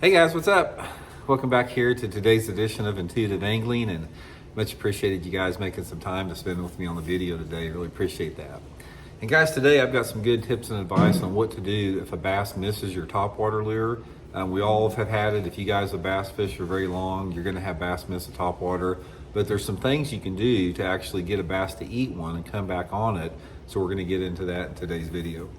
Hey guys, what's up? Welcome back here to today's edition of Intuitive Angling, and much appreciated you guys making some time to spend with me on the video today. Really appreciate that. And guys, today I've got some good tips and advice on what to do if a bass misses your topwater lure. We all have had it. If you guys have bass fished for very long, you're gonna have bass miss a topwater, but there's some things you can do to actually get a bass to eat one and come back on it. So we're gonna get into that in today's video.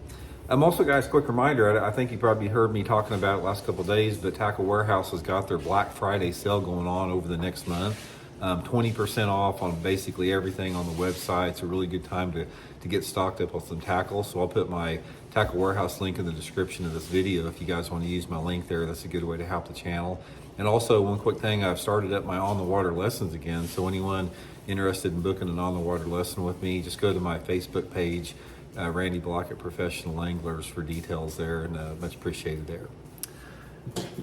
Also, guys, quick reminder, I think you probably heard me talking about it last couple of days, but Tackle Warehouse has got their Black Friday sale going on over the next month. 20% off on basically everything on the website. It's a really good time to get stocked up on some tackle. So I'll put my Tackle Warehouse link in the description of this video. If you guys want to use my link there, that's a good way to help the channel. And also, one quick thing, I've started up my on-the-water lessons again. So anyone interested in booking an on-the-water lesson with me, just go to my Facebook page, Randy Blaukat Professional Anglers, for details there, and much appreciated there.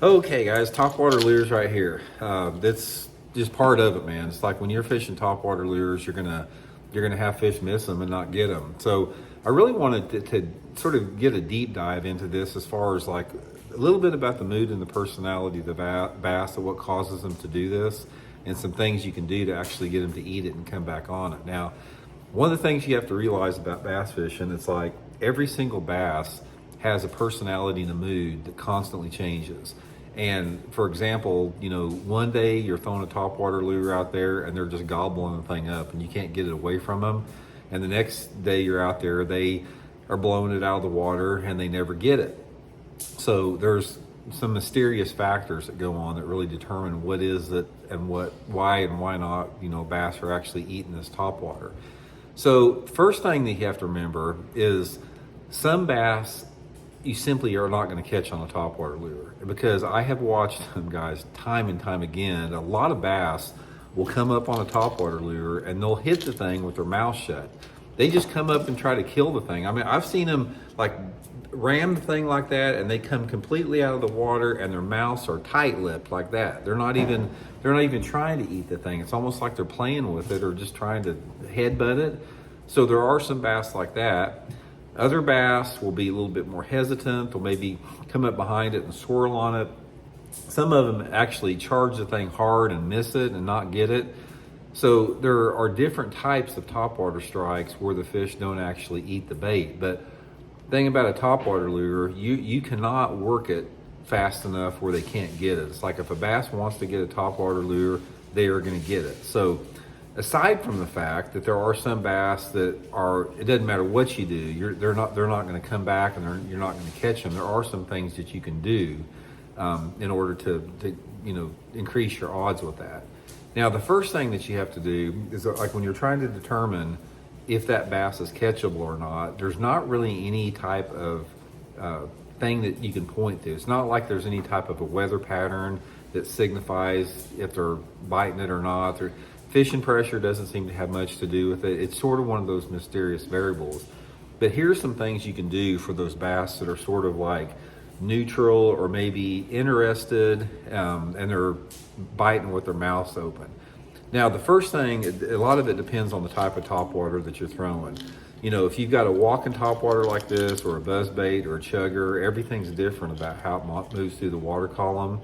Okay guys, topwater lures right here. That's just part of it, man. It's like when you're fishing topwater lures, you're gonna have fish miss them and not get them. So I really wanted to sort of get a deep dive into this as far as like a little bit about the mood and the personality of the bass and what causes them to do this, and some things you can do to actually get them to eat it and come back on it. Now, one of the things you have to realize about bass fishing, it's like every single bass has a personality and a mood that constantly changes. And for example, you know, one day you're throwing a topwater lure out there and they're just gobbling the thing up and you can't get it away from them. And the next day you're out there, they are blowing it out of the water and they never get it. So there's some mysterious factors that go on that really determine what is it and why and why not, you know, bass are actually eating this topwater. So first thing that you have to remember is some bass you simply are not going to catch on a topwater lure, because I have watched them, guys, time and time again. A lot of bass will come up on a topwater lure and they'll hit the thing with their mouth shut. They just come up and try to kill the thing. I mean, I've seen them like ram the thing like that and they come completely out of the water and their mouths are tight-lipped like that. They're not even trying to eat the thing. It's almost like they're playing with it or just trying to headbutt it. So there are some bass like that. Other bass will be a little bit more hesitant. They'll maybe come up behind it and swirl on it. Some of them actually charge the thing hard and miss it and not get it. So there are different types of topwater strikes where the fish don't actually eat the bait. But the thing about a topwater lure, you cannot work it fast enough where they can't get it. It's like if a bass wants to get a topwater lure, they are going to get it. So aside from the fact that there are some bass that are, it doesn't matter what you do, they're not going to come back and you're not going to catch them. There are some things that you can do in order to you know, increase your odds with that. Now, the first thing that you have to do is, like when you're trying to determine if that bass is catchable or not, there's not really any type of thing that you can point to. It's not like there's any type of a weather pattern that signifies if they're biting it or not. Fishing pressure doesn't seem to have much to do with it. It's sort of one of those mysterious variables. But here's some things you can do for those bass that are sort of like neutral or maybe interested and they're biting with their mouths open. Now, the first thing, a lot of it depends on the type of topwater that you're throwing. You know, if you've got a walking topwater like this or a buzzbait or a chugger, everything's different about how it moves through the water column.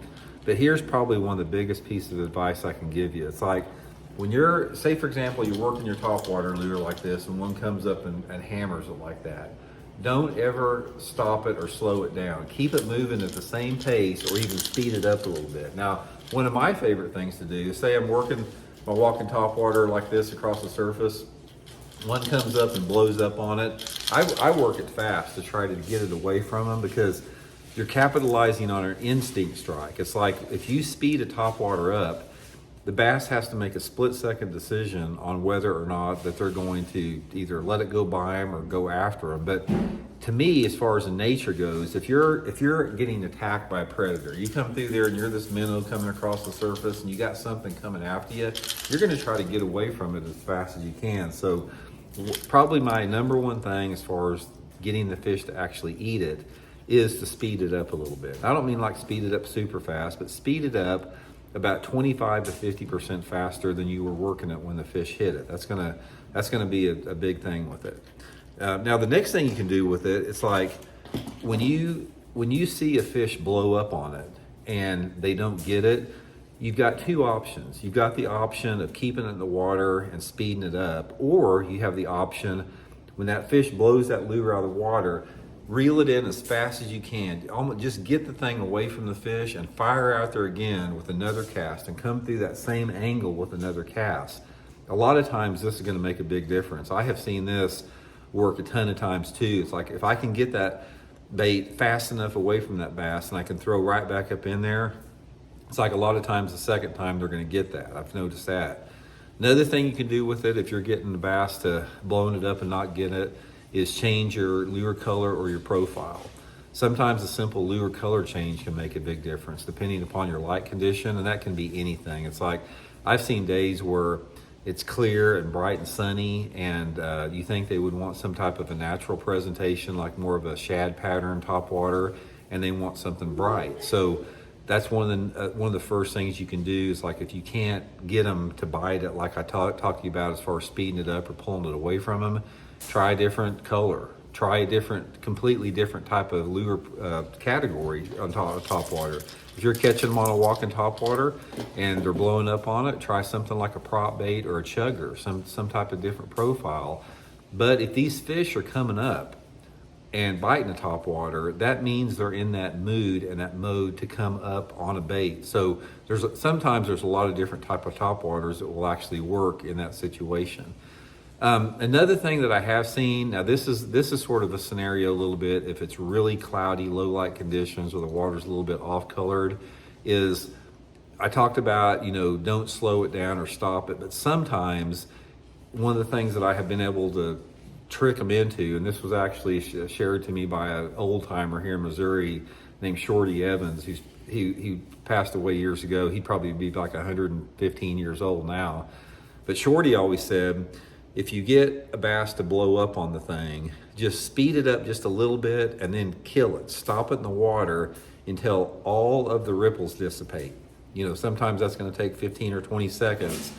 But here's probably one of the biggest pieces of advice I can give you. It's like, when you're, say for example, you're working your topwater lure like this and one comes up and hammers it like that, don't ever stop it or slow it down. Keep it moving at the same pace or even speed it up a little bit. Now, one of my favorite things to do is, say I'm working my walking topwater like this across the surface, one comes up and blows up on it. I work it fast to try to get it away from them, because you're capitalizing on an instinct strike. It's like if you speed a topwater up, the bass has to make a split-second decision on whether or not that they're going to either let it go by them or go after them. But to me, as far as the nature goes, if you're getting attacked by a predator, you come through there and you're this minnow coming across the surface and you got something coming after you, you're going to try to get away from it as fast as you can. So probably my number one thing as far as getting the fish to actually eat it is to speed it up a little bit. I don't mean like speed it up super fast, but speed it up about 25 to 50% faster than you were working it when the fish hit it. That's gonna be a big thing with it. Now the next thing you can do with it, it's like when you see a fish blow up on it, and they don't get it, you've got two options. You've got the option of keeping it in the water and speeding it up, or you have the option when that fish blows that lure out of the water, reel it in as fast as you can. Almost just get the thing away from the fish and fire out there again with another cast and come through that same angle with another cast. A lot of times this is going to make a big difference. I have seen this work a ton of times too. It's like if I can get that bait fast enough away from that bass and I can throw right back up in there, it's like a lot of times the second time they're going to get that. I've noticed that. Another thing you can do with it if you're getting the bass to blowing it up and not getting it is change your lure color or your profile. Sometimes a simple lure color change can make a big difference depending upon your light condition, and that can be anything. It's like I've seen days where it's clear and bright and sunny, and you think they would want some type of a natural presentation, like more of a shad pattern top water, and they want something bright. So that's one of the first things you can do is, like, if you can't get them to bite it, like I talked to you about as far as speeding it up or pulling it away from them, try a different color. Try a completely different type of lure category on top water. If you're catching them on a walking top water and they're blowing up on it, try something like a prop bait or a chugger, some type of different profile. But if these fish are coming up and biting the top water, that means they're in that mood and that mode to come up on a bait. So sometimes there's a lot of different type of top waters that will actually work in that situation. Another thing that I have seen, now this is sort of a scenario a little bit if it's really cloudy, low light conditions, or the water's a little bit off colored, is I talked about, don't slow it down or stop it, but sometimes one of the things that I have been able to trick them into, and this was actually shared to me by an old timer here in Missouri named Shorty Evans. He passed away years ago. He'd probably be like 115 years old now. But Shorty always said, if you get a bass to blow up on the thing, just speed it up just a little bit and then kill it. Stop it in the water until all of the ripples dissipate. Sometimes that's going to take 15 or 20 seconds.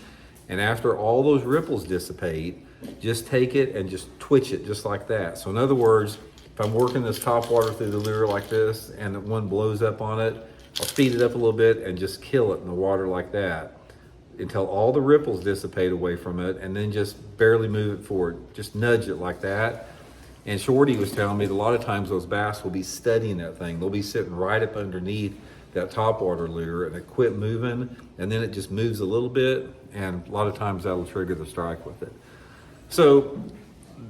And after all those ripples dissipate, just take it and just twitch it just like that. So in other words, if I'm working this top water through the lure like this and one blows up on it, I'll speed it up a little bit and just kill it in the water like that until all the ripples dissipate away from it, and then just barely move it forward. Just nudge it like that. And Shorty was telling me that a lot of times those bass will be studying that thing. They'll be sitting right up underneath that topwater lure and it quit moving, and then it just moves a little bit, and a lot of times that'll trigger the strike with it. So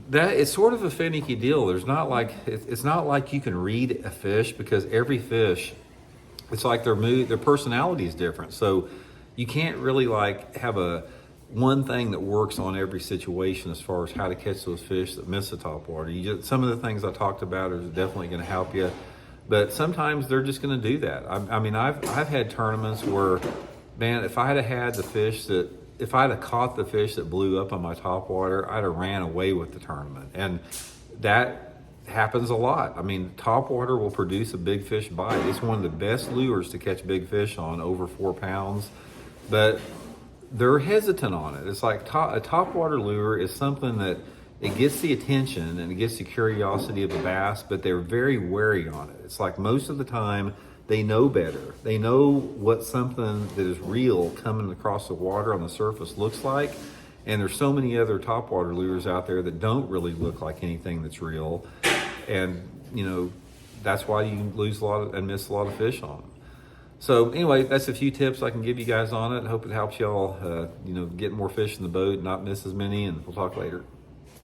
that it's sort of a finicky deal. It's not like you can read a fish, because every fish, it's like their mood, their personality is different. So you can't really have one thing that works on every situation as far as how to catch those fish that miss the top water. Some of the things I talked about are definitely going to help you, but sometimes they're just going to do that. I've had tournaments where, man, if I had caught the fish that blew up on my top water, I'd have ran away with the tournament, and that happens a lot. Top water will produce a big fish bite. It's one of the best lures to catch big fish on, over 4 pounds. But they're hesitant on it. It's like a topwater lure is something that it gets the attention and it gets the curiosity of the bass, but they're very wary on it. It's like most of the time they know better. They know what something that is real coming across the water on the surface looks like. And there's so many other topwater lures out there that don't really look like anything that's real. And, that's why you lose a lot and miss a lot of fish on them. So anyway, that's a few tips I can give you guys on it. I hope it helps y'all, get more fish in the boat, not miss as many, and we'll talk later.